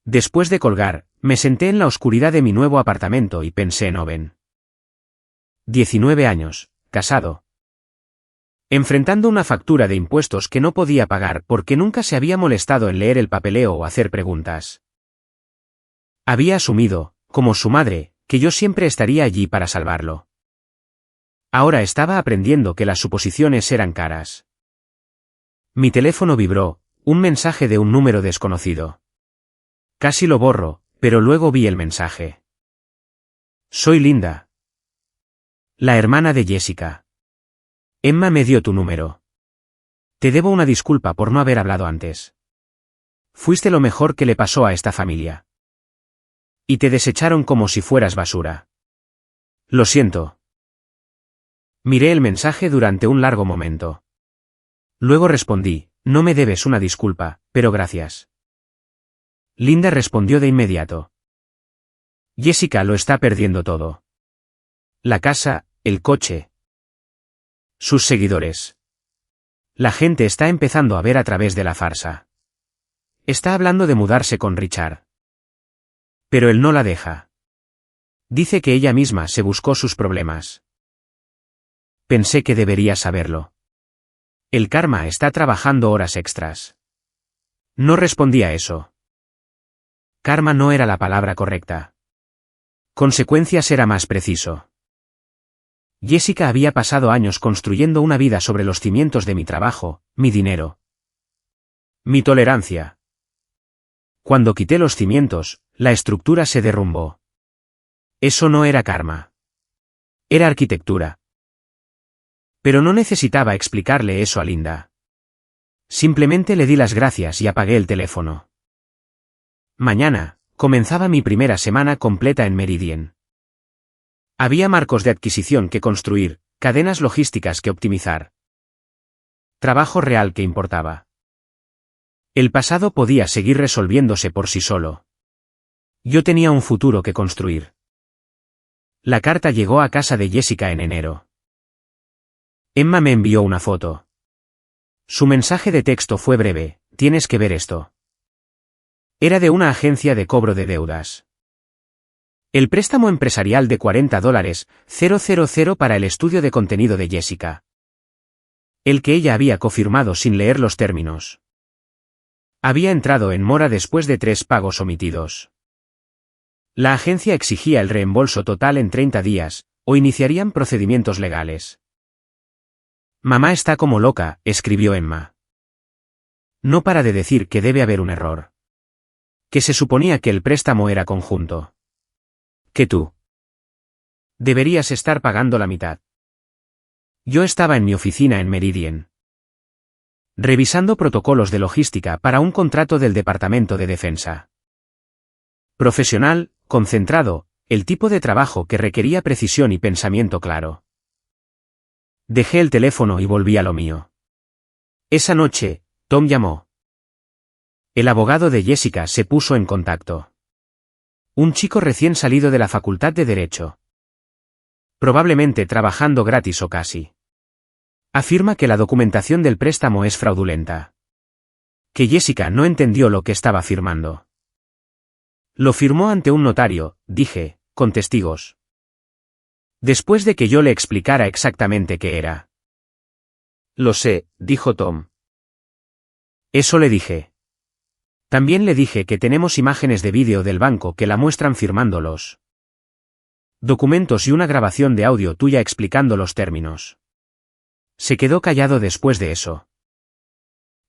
Después de colgar, me senté en la oscuridad de mi nuevo apartamento y pensé en Owen. 19 años, casado. Enfrentando una factura de impuestos que no podía pagar porque nunca se había molestado en leer el papeleo o hacer preguntas. Había asumido, como su madre, que yo siempre estaría allí para salvarlo. Ahora estaba aprendiendo que las suposiciones eran caras. Mi teléfono vibró, un mensaje de un número desconocido. Casi lo borro, pero luego vi el mensaje. Soy Linda. La hermana de Jessica. Emma me dio tu número. Te debo una disculpa por no haber hablado antes. Fuiste lo mejor que le pasó a esta familia. Y te desecharon como si fueras basura. Lo siento. Miré el mensaje durante un largo momento. Luego respondí, no me debes una disculpa, pero gracias. Linda respondió de inmediato. Jessica lo está perdiendo todo. La casa, el coche. Sus seguidores. La gente está empezando a ver a través de la farsa. Está hablando de mudarse con Richard. Pero él no la deja. Dice que ella misma se buscó sus problemas. Pensé que debería saberlo. El karma está trabajando horas extras. No respondí a eso. Karma no era la palabra correcta. Consecuencias era más preciso. Jessica había pasado años construyendo una vida sobre los cimientos de mi trabajo, mi dinero. Mi tolerancia. Cuando quité los cimientos, la estructura se derrumbó. Eso no era karma. Era arquitectura. Pero no necesitaba explicarle eso a Linda. Simplemente le di las gracias y apagué el teléfono. Mañana, comenzaba mi primera semana completa en Meridian. Había marcos de adquisición que construir, cadenas logísticas que optimizar. Trabajo real que importaba. El pasado podía seguir resolviéndose por sí solo. Yo tenía un futuro que construir. La carta llegó a casa de Jessica en enero. Emma me envió una foto. Su mensaje de texto fue breve, tienes que ver esto. Era de una agencia de cobro de deudas. El préstamo empresarial de $40,000 para el estudio de contenido de Jessica. El que ella había confirmado sin leer los términos. Había entrado en mora después de 3 pagos omitidos. La agencia exigía el reembolso total en 30 días, o iniciarían procedimientos legales. Mamá está como loca, escribió Emma. No para de decir que debe haber un error. Que se suponía que el préstamo era conjunto. Que tú deberías estar pagando la mitad. Yo estaba en mi oficina en Meridian, revisando protocolos de logística para un contrato del Departamento de Defensa. Profesional, concentrado, el tipo de trabajo que requería precisión y pensamiento claro. Dejé el teléfono y volví a lo mío. Esa noche, Tom llamó. El abogado de Jessica se puso en contacto. Un chico recién salido de la Facultad de Derecho. Probablemente trabajando gratis o casi. Afirma que la documentación del préstamo es fraudulenta. Que Jessica no entendió lo que estaba firmando. Lo firmó ante un notario, dije, con testigos. Después de que yo le explicara exactamente qué era. Lo sé, dijo Tom. Eso le dije. También le dije que tenemos imágenes de vídeo del banco que la muestran firmando los documentos y una grabación de audio tuya explicando los términos. Se quedó callado después de eso.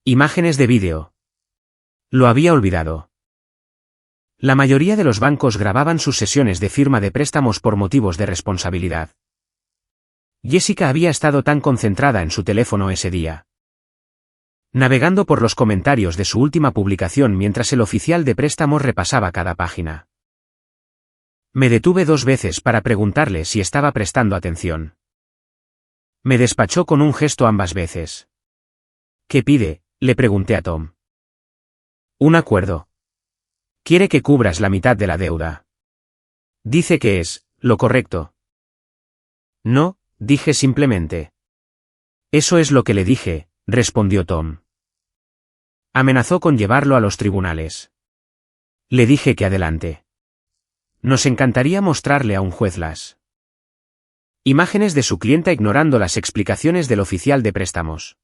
Imágenes de vídeo. Lo había olvidado. La mayoría de los bancos grababan sus sesiones de firma de préstamos por motivos de responsabilidad. Jessica había estado tan concentrada en su teléfono ese día, navegando por los comentarios de su última publicación mientras el oficial de préstamos repasaba cada página. Me detuve 2 veces para preguntarle si estaba prestando atención. Me despachó con un gesto ambas veces. ¿Qué pide?, le pregunté a Tom. Un acuerdo. Quiere que cubras la mitad de la deuda. Dice que es lo correcto. No, dije simplemente. Eso es lo que le dije, respondió Tom. Amenazó con llevarlo a los tribunales. Le dije que adelante. Nos encantaría mostrarle a un juez las imágenes de su clienta ignorando las explicaciones del oficial de préstamos.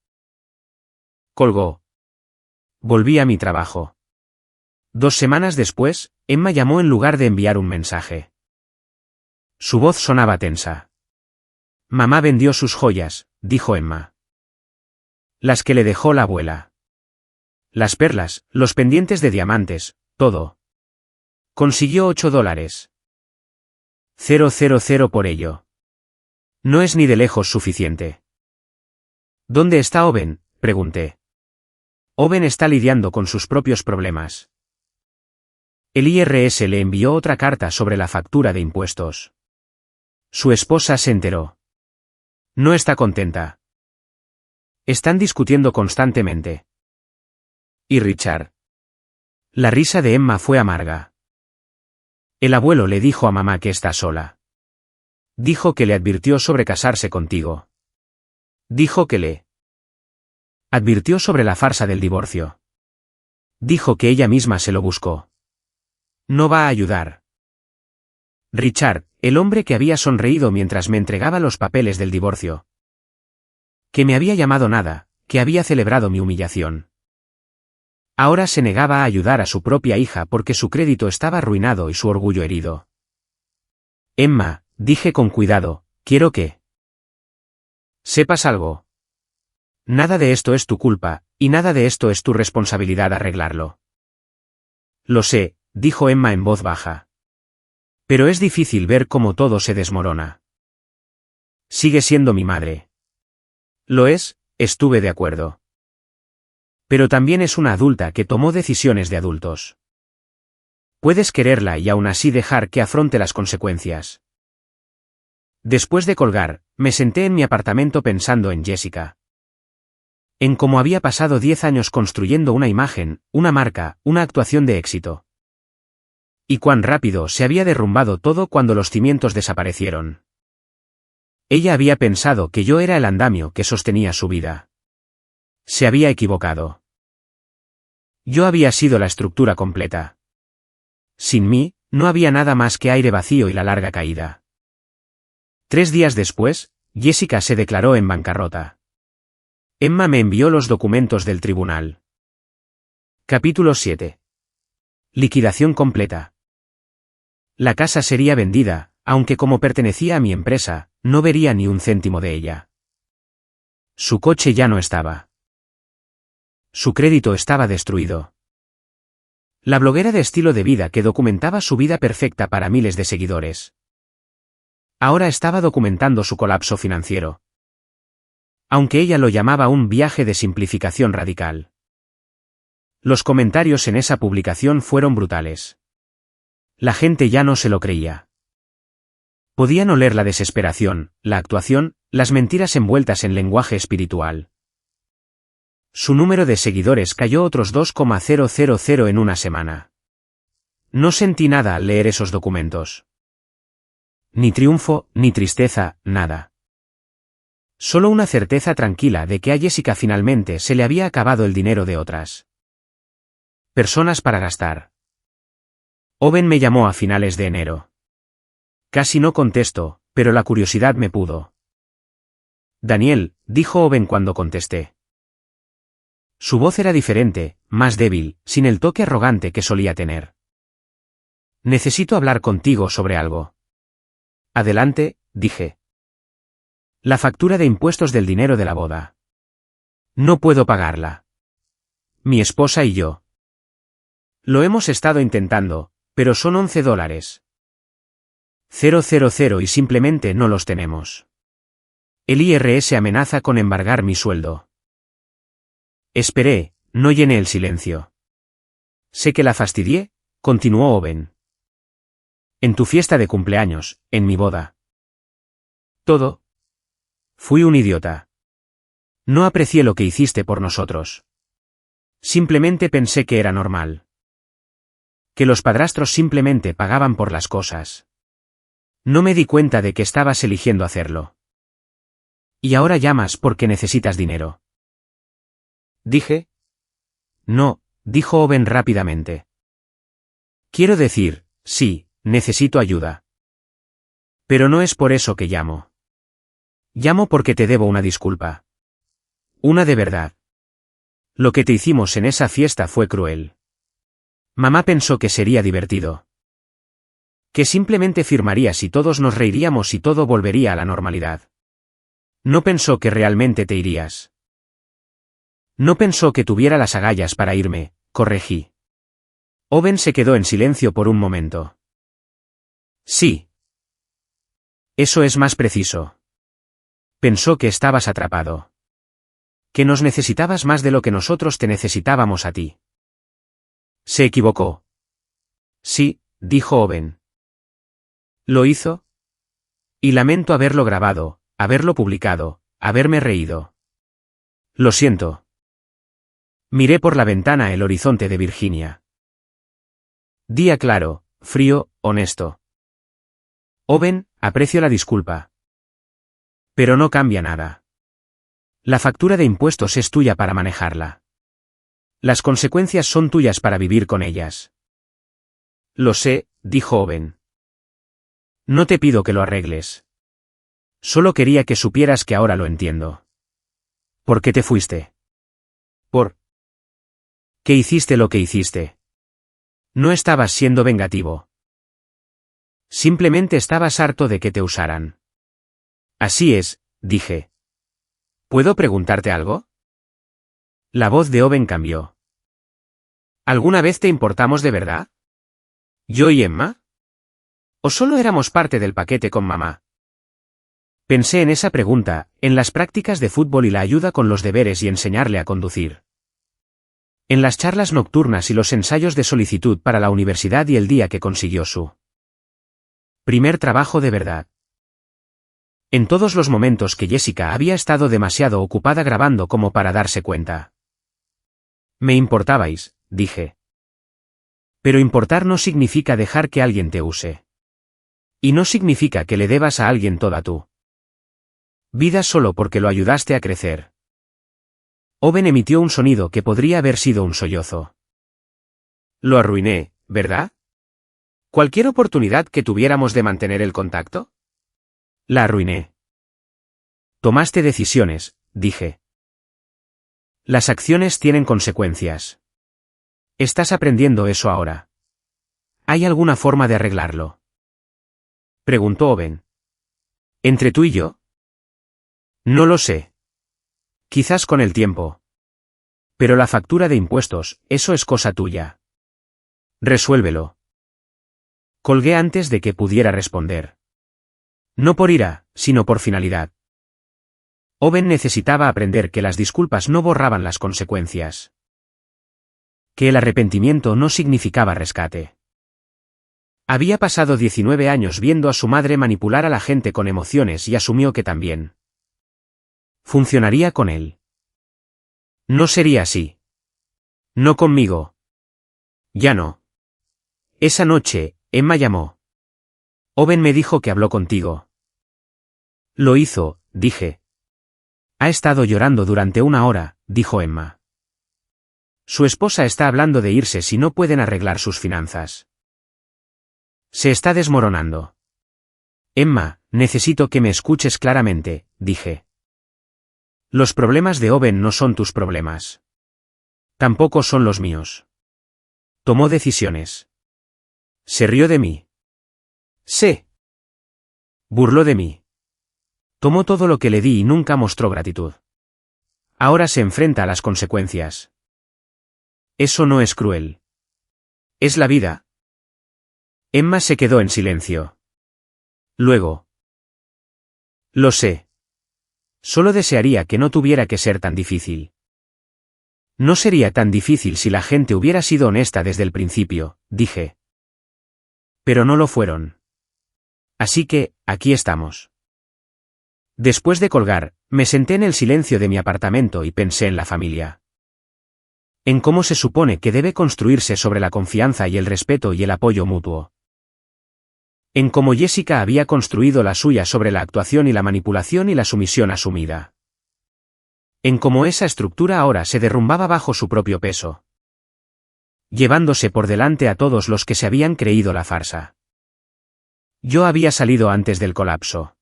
Colgó. Volví a mi trabajo. 2 semanas después, Emma llamó en lugar de enviar un mensaje. Su voz sonaba tensa. Mamá vendió sus joyas, dijo Emma. Las que le dejó la abuela. Las perlas, los pendientes de diamantes, todo. Consiguió $8. 000 por ello. No es ni de lejos suficiente. ¿Dónde está Owen?, pregunté. Owen está lidiando con sus propios problemas. El IRS le envió otra carta sobre la factura de impuestos. Su esposa se enteró. No está contenta. Están discutiendo constantemente. ¿Y Richard? La risa de Emma fue amarga. El abuelo le dijo a mamá que está sola. Dijo que le advirtió sobre casarse contigo. Dijo que le advirtió sobre la farsa del divorcio. Dijo que ella misma se lo buscó. No va a ayudar. Richard, el hombre que había sonreído mientras me entregaba los papeles del divorcio. Que me había llamado nada, que había celebrado mi humillación. Ahora se negaba a ayudar a su propia hija porque su crédito estaba arruinado y su orgullo herido. Emma, dije con cuidado, quiero que sepas algo. Nada de esto es tu culpa, y nada de esto es tu responsabilidad arreglarlo. Lo sé, dijo Emma en voz baja. Pero es difícil ver cómo todo se desmorona. Sigue siendo mi madre. Lo es, estuve de acuerdo. Pero también es una adulta que tomó decisiones de adultos. Puedes quererla y aún así dejar que afronte las consecuencias. Después de colgar, me senté en mi apartamento pensando en Jessica. En cómo había pasado 10 años construyendo una imagen, una marca, una actuación de éxito. Y cuán rápido se había derrumbado todo cuando los cimientos desaparecieron. Ella había pensado que yo era el andamio que sostenía su vida. Se había equivocado. Yo había sido la estructura completa. Sin mí, no había nada más que aire vacío y la larga caída. 3 días después, Jessica se declaró en bancarrota. Emma me envió los documentos del tribunal. Capítulo 7. Liquidación completa. La casa sería vendida, aunque como pertenecía a mi empresa, no vería ni un céntimo de ella. Su coche ya no estaba. Su crédito estaba destruido. La bloguera de estilo de vida que documentaba su vida perfecta para miles de seguidores. Ahora estaba documentando su colapso financiero. Aunque ella lo llamaba un viaje de simplificación radical. Los comentarios en esa publicación fueron brutales. La gente ya no se lo creía. Podían oler la desesperación, la actuación, las mentiras envueltas en lenguaje espiritual. Su número de seguidores cayó otros 2,000 en una semana. No sentí nada al leer esos documentos. Ni triunfo, ni tristeza, nada. Solo una certeza tranquila de que a Jessica finalmente se le había acabado el dinero de otras personas para gastar. Owen me llamó a finales de enero. Casi no contesto, pero la curiosidad me pudo. Daniel, dijo Owen cuando contesté. Su voz era diferente, más débil, sin el toque arrogante que solía tener. Necesito hablar contigo sobre algo. Adelante, dije. La factura de impuestos del dinero de la boda. No puedo pagarla. Mi esposa y yo. Lo hemos estado intentando, pero son $11. 000 y simplemente no los tenemos. El IRS amenaza con embargar mi sueldo. Esperé, no llené el silencio. Sé que la fastidié, continuó Owen. En tu fiesta de cumpleaños, en mi boda. Todo. Fui un idiota. No aprecié lo que hiciste por nosotros. Simplemente pensé que era normal. Que los padrastros simplemente pagaban por las cosas. No me di cuenta de que estabas eligiendo hacerlo. Y ahora llamas porque necesitas dinero. Dije. No, dijo Owen rápidamente. Quiero decir, sí, necesito ayuda. Pero no es por eso que llamo. Llamo porque te debo una disculpa. Una de verdad. Lo que te hicimos en esa fiesta fue cruel. Mamá pensó que sería divertido. Que simplemente firmarías y todos nos reiríamos y todo volvería a la normalidad. No pensó que realmente te irías. No pensó que tuviera las agallas para irme, corregí. Owen se quedó en silencio por un momento. Sí. Eso es más preciso. Pensó que estabas atrapado. Que nos necesitabas más de lo que nosotros te necesitábamos a ti. Se equivocó. Sí, dijo Owen. ¿Lo hizo? Y lamento haberlo grabado, haberlo publicado, haberme reído. Lo siento. Miré por la ventana el horizonte de Virginia. Día claro, frío, honesto. Owen, aprecio la disculpa. Pero no cambia nada. La factura de impuestos es tuya para manejarla. Las consecuencias son tuyas para vivir con ellas. Lo sé, dijo Owen. No te pido que lo arregles. Solo quería que supieras que ahora lo entiendo. ¿Por qué te fuiste? ¿Por qué hiciste lo que hiciste? No estabas siendo vengativo. Simplemente estabas harto de que te usaran. Así es, dije. ¿Puedo preguntarte algo? La voz de Owen cambió. ¿Alguna vez te importamos de verdad? ¿Yo y Emma? ¿O solo éramos parte del paquete con mamá? Pensé en esa pregunta, en las prácticas de fútbol y la ayuda con los deberes y enseñarle a conducir. En las charlas nocturnas y los ensayos de solicitud para la universidad y el día que consiguió su primer trabajo de verdad. En todos los momentos que Jessica había estado demasiado ocupada grabando como para darse cuenta. Me importabais, dije. Pero importar no significa dejar que alguien te use. Y no significa que le debas a alguien toda tu vida solo porque lo ayudaste a crecer. Owen emitió un sonido que podría haber sido un sollozo. Lo arruiné, ¿verdad? ¿Cualquier oportunidad que tuviéramos de mantener el contacto? La arruiné. Tomaste decisiones, dije. Las acciones tienen consecuencias. Estás aprendiendo eso ahora. ¿Hay alguna forma de arreglarlo? Preguntó Owen. ¿Entre tú y yo? No lo sé. Quizás con el tiempo. Pero la factura de impuestos, eso es cosa tuya. Resuélvelo. Colgué antes de que pudiera responder. No por ira, sino por finalidad. Owen necesitaba aprender que las disculpas no borraban las consecuencias. Que el arrepentimiento no significaba rescate. Había pasado 19 años viendo a su madre manipular a la gente con emociones y asumió que también funcionaría con él. No sería así. No conmigo. Ya no. Esa noche, Emma llamó. Owen me dijo que habló contigo. Lo hizo, dije. Ha estado llorando durante 1 hora, dijo Emma. Su esposa está hablando de irse si no pueden arreglar sus finanzas. Se está desmoronando. Emma, necesito que me escuches claramente, dije. Los problemas de Owen no son tus problemas. Tampoco son los míos. Tomó decisiones. Se rió de mí. Se burló de mí. Tomó todo lo que le di y nunca mostró gratitud. Ahora se enfrenta a las consecuencias. Eso no es cruel. Es la vida. Emma se quedó en silencio. Luego. Lo sé. Solo desearía que no tuviera que ser tan difícil. No sería tan difícil si la gente hubiera sido honesta desde el principio, dije. Pero no lo fueron. Así que, aquí estamos. Después de colgar, me senté en el silencio de mi apartamento y pensé en la familia. En cómo se supone que debe construirse sobre la confianza y el respeto y el apoyo mutuo. En cómo Jessica había construido la suya sobre la actuación y la manipulación y la sumisión asumida. En cómo esa estructura ahora se derrumbaba bajo su propio peso. Llevándose por delante a todos los que se habían creído la farsa. Yo había salido antes del colapso.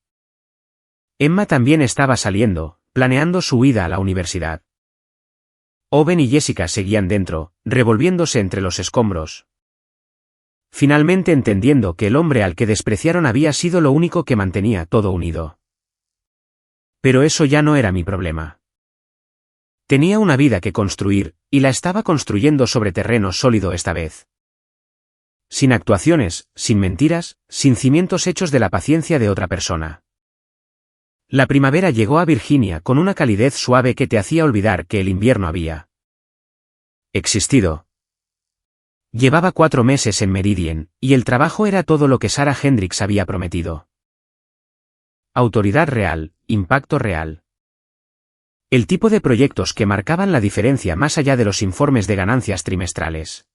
Emma también estaba saliendo, planeando su huida a la universidad. Owen y Jessica seguían dentro, revolviéndose entre los escombros. Finalmente entendiendo que el hombre al que despreciaron había sido lo único que mantenía todo unido. Pero eso ya no era mi problema. Tenía una vida que construir, y la estaba construyendo sobre terreno sólido esta vez. Sin actuaciones, sin mentiras, sin cimientos hechos de la paciencia de otra persona. La primavera llegó a Virginia con una calidez suave que te hacía olvidar que el invierno había existido. Llevaba 4 meses en Meridian, y el trabajo era todo lo que Sarah Hendricks había prometido. Autoridad real, impacto real. El tipo de proyectos que marcaban la diferencia más allá de los informes de ganancias trimestrales.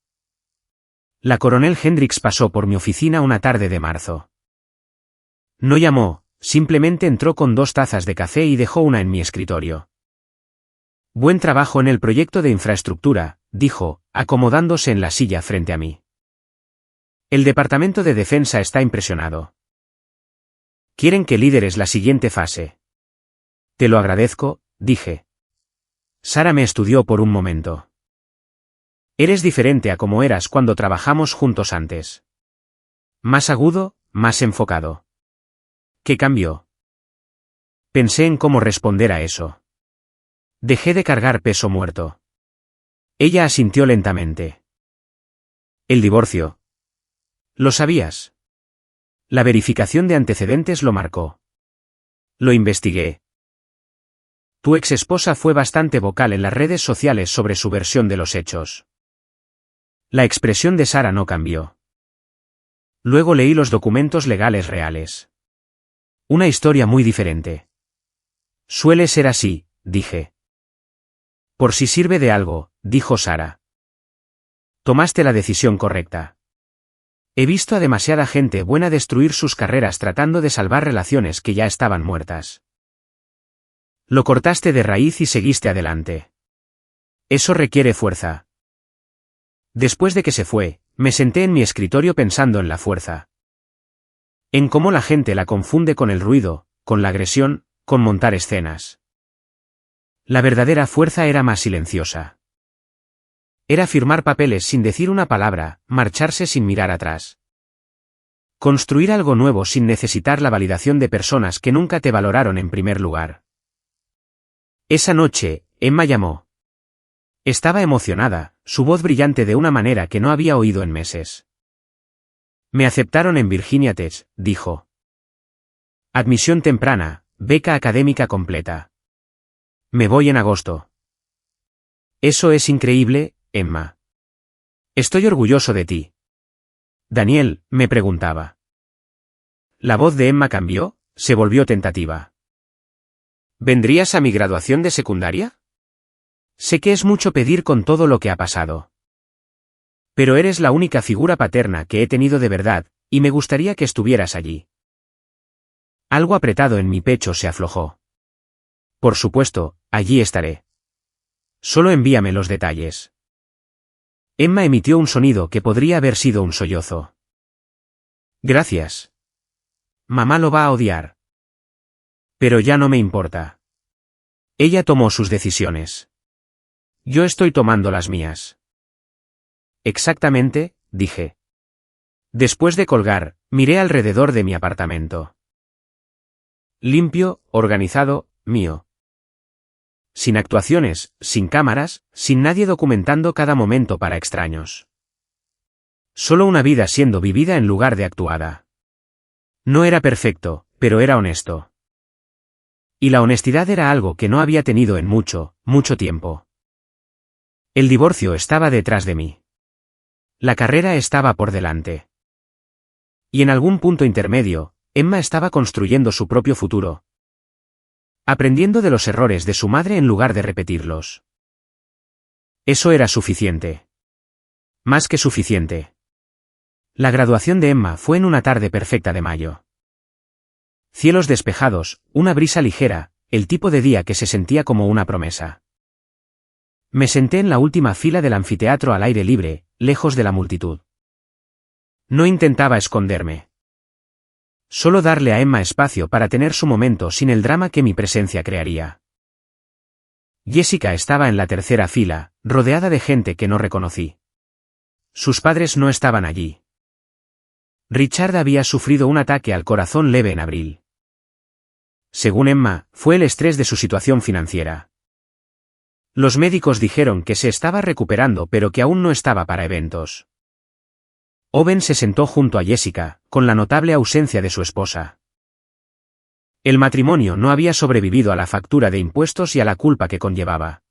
La coronel Hendricks pasó por mi oficina una tarde de marzo. No llamó, simplemente entró con 2 tazas de café y dejó una en mi escritorio. Buen trabajo en el proyecto de infraestructura, dijo, acomodándose en la silla frente a mí. El Departamento de Defensa está impresionado. Quieren que lideres la siguiente fase. Te lo agradezco, dije. Sarah me estudió por un momento. Eres diferente a como eras cuando trabajamos juntos antes. Más agudo, más enfocado. ¿Qué cambió? Pensé en cómo responder a eso. Dejé de cargar peso muerto. Ella asintió lentamente. El divorcio. ¿Lo sabías? La verificación de antecedentes lo marcó. Lo investigué. Tu ex esposa fue bastante vocal en las redes sociales sobre su versión de los hechos. La expresión de Sarah no cambió. Luego leí los documentos legales reales. Una historia muy diferente. Suele ser así, dije. Por si sirve de algo, dijo Sarah. Tomaste la decisión correcta. He visto a demasiada gente buena destruir sus carreras tratando de salvar relaciones que ya estaban muertas. Lo cortaste de raíz y seguiste adelante. Eso requiere fuerza. Después de que se fue, me senté en mi escritorio pensando en la fuerza. En cómo la gente la confunde con el ruido, con la agresión, con montar escenas. La verdadera fuerza era más silenciosa. Era firmar papeles sin decir una palabra, marcharse sin mirar atrás. Construir algo nuevo sin necesitar la validación de personas que nunca te valoraron en primer lugar. Esa noche, Emma llamó. Estaba emocionada, su voz brillante de una manera que no había oído en meses. Me aceptaron en Virginia Tech, dijo. Admisión temprana, beca académica completa. Me voy en agosto. Eso es increíble, Emma. Estoy orgulloso de ti. Daniel, me preguntaba. La voz de Emma cambió, se volvió tentativa. ¿Vendrías a mi graduación de secundaria? Sé que es mucho pedir con todo lo que ha pasado. Pero eres la única figura paterna que he tenido de verdad, y me gustaría que estuvieras allí. Algo apretado en mi pecho se aflojó. Por supuesto, allí estaré. Solo envíame los detalles. Emma emitió un sonido que podría haber sido un sollozo. Gracias. Mamá lo va a odiar. Pero ya no me importa. Ella tomó sus decisiones. Yo estoy tomando las mías. Exactamente, dije. Después de colgar, miré alrededor de mi apartamento. Limpio, organizado, mío. Sin actuaciones, sin cámaras, sin nadie documentando cada momento para extraños. Solo una vida siendo vivida en lugar de actuada. No era perfecto, pero era honesto. Y la honestidad era algo que no había tenido en mucho, mucho tiempo. El divorcio estaba detrás de mí. La carrera estaba por delante. Y en algún punto intermedio, Emma estaba construyendo su propio futuro. Aprendiendo de los errores de su madre en lugar de repetirlos. Eso era suficiente. Más que suficiente. La graduación de Emma fue en una tarde perfecta de mayo. Cielos despejados, una brisa ligera, el tipo de día que se sentía como una promesa. Me senté en la última fila del anfiteatro al aire libre, lejos de la multitud. No intentaba esconderme. Solo darle a Emma espacio para tener su momento sin el drama que mi presencia crearía. Jessica estaba en la tercera fila, rodeada de gente que no reconocí. Sus padres no estaban allí. Richard había sufrido un ataque al corazón leve en abril. Según Emma, fue el estrés de su situación financiera. Los médicos dijeron que se estaba recuperando pero que aún no estaba para eventos. Owen se sentó junto a Jessica, con la notable ausencia de su esposa. El matrimonio no había sobrevivido a la factura de impuestos y a la culpa que conllevaba.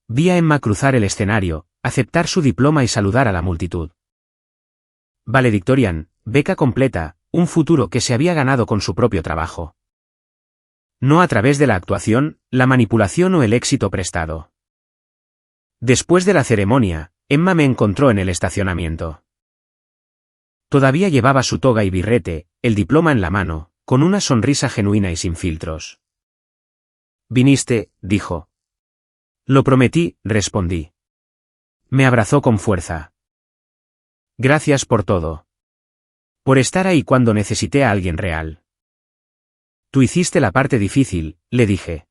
Vi a Emma cruzar el escenario, aceptar su diploma y saludar a la multitud. Valedictorian, beca completa, un futuro que se había ganado con su propio trabajo. No a través de la actuación, la manipulación o el éxito prestado. Después de la ceremonia, Emma me encontró en el estacionamiento. Todavía llevaba su toga y birrete, el diploma en la mano, con una sonrisa genuina y sin filtros. «Viniste», dijo. «Lo prometí», respondí. Me abrazó con fuerza. «Gracias por todo. Por estar ahí cuando necesité a alguien real». «Tú hiciste la parte difícil», le dije.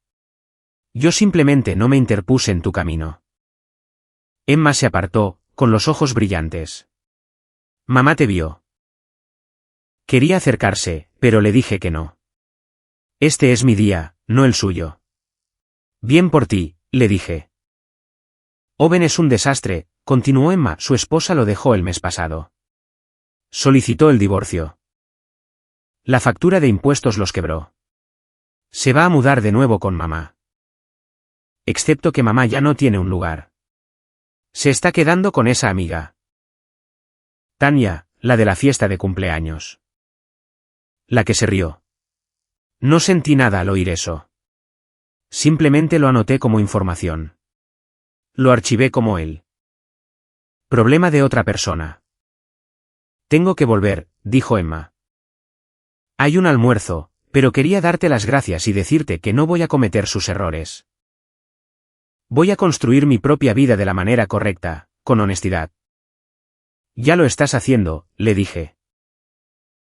«Yo simplemente no me interpuse en tu camino». Emma se apartó, con los ojos brillantes. «Mamá te vio». Quería acercarse, pero le dije que no. «Este es mi día, no el suyo». «Bien por ti», le dije. «Owen es un desastre», continuó Emma, su esposa lo dejó el mes pasado. Solicitó el divorcio. La factura de impuestos los quebró. Se va a mudar de nuevo con mamá. Excepto que mamá ya no tiene un lugar. Se está quedando con esa amiga. Tania, la de la fiesta de cumpleaños. La que se rió. No sentí nada al oír eso. Simplemente lo anoté como información. Lo archivé como él. Problema de otra persona. Tengo que volver, dijo Emma. Hay un almuerzo, pero quería darte las gracias y decirte que no voy a cometer sus errores. Voy a construir mi propia vida de la manera correcta, con honestidad. Ya lo estás haciendo, le dije.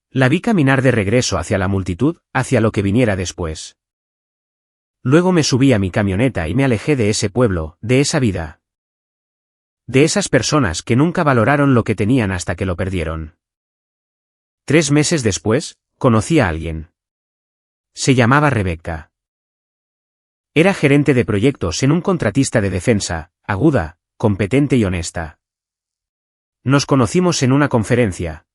La vi caminar de regreso hacia la multitud, hacia lo que viniera después. Luego me subí a mi camioneta y me alejé de ese pueblo, de esa vida. De esas personas que nunca valoraron lo que tenían hasta que lo perdieron. 3 meses después, conocí a alguien. Se llamaba Rebecca. Era gerente de proyectos en un contratista de defensa, aguda, competente y honesta. Nos conocimos en una conferencia.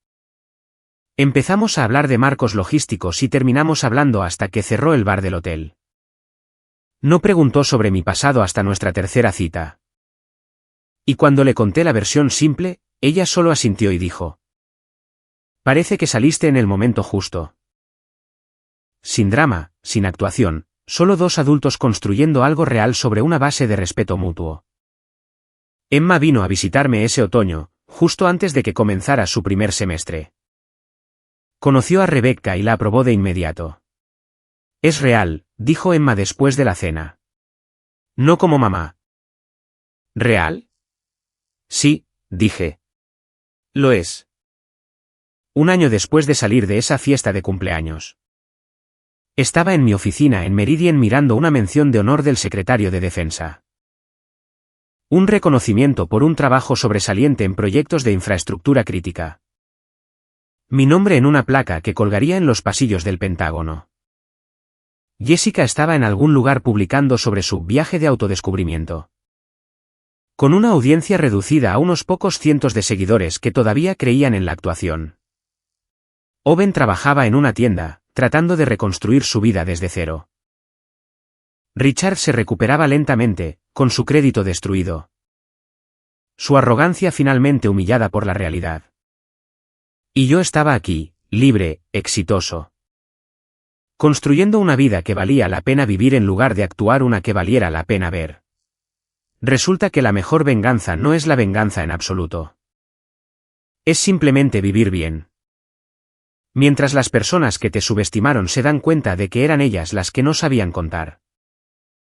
Empezamos a hablar de marcos logísticos y terminamos hablando hasta que cerró el bar del hotel. No preguntó sobre mi pasado hasta nuestra tercera cita. Y cuando le conté la versión simple, ella solo asintió y dijo: «Parece que saliste en el momento justo». Sin drama, sin actuación, solo 2 adultos construyendo algo real sobre una base de respeto mutuo. Emma vino a visitarme ese otoño, justo antes de que comenzara su primer semestre. Conoció a Rebecca y la aprobó de inmediato. «Es real», dijo Emma después de la cena. «No como mamá». «¿Real?» «Sí», dije. «Lo es». 1 año después de salir de esa fiesta de cumpleaños. Estaba en mi oficina en Meridian mirando una mención de honor del secretario de Defensa. Un reconocimiento por un trabajo sobresaliente en proyectos de infraestructura crítica. Mi nombre en una placa que colgaría en los pasillos del Pentágono. Jessica estaba en algún lugar publicando sobre su viaje de autodescubrimiento. Con una audiencia reducida a unos pocos cientos de seguidores que todavía creían en la actuación. Owen trabajaba en una tienda, tratando de reconstruir su vida desde cero. Richard se recuperaba lentamente, con su crédito destruido. Su arrogancia finalmente humillada por la realidad. Y yo estaba aquí, libre, exitoso. Construyendo una vida que valía la pena vivir en lugar de actuar una que valiera la pena ver. Resulta que la mejor venganza no es la venganza en absoluto. Es simplemente vivir bien. Mientras las personas que te subestimaron se dan cuenta de que eran ellas las que no sabían contar.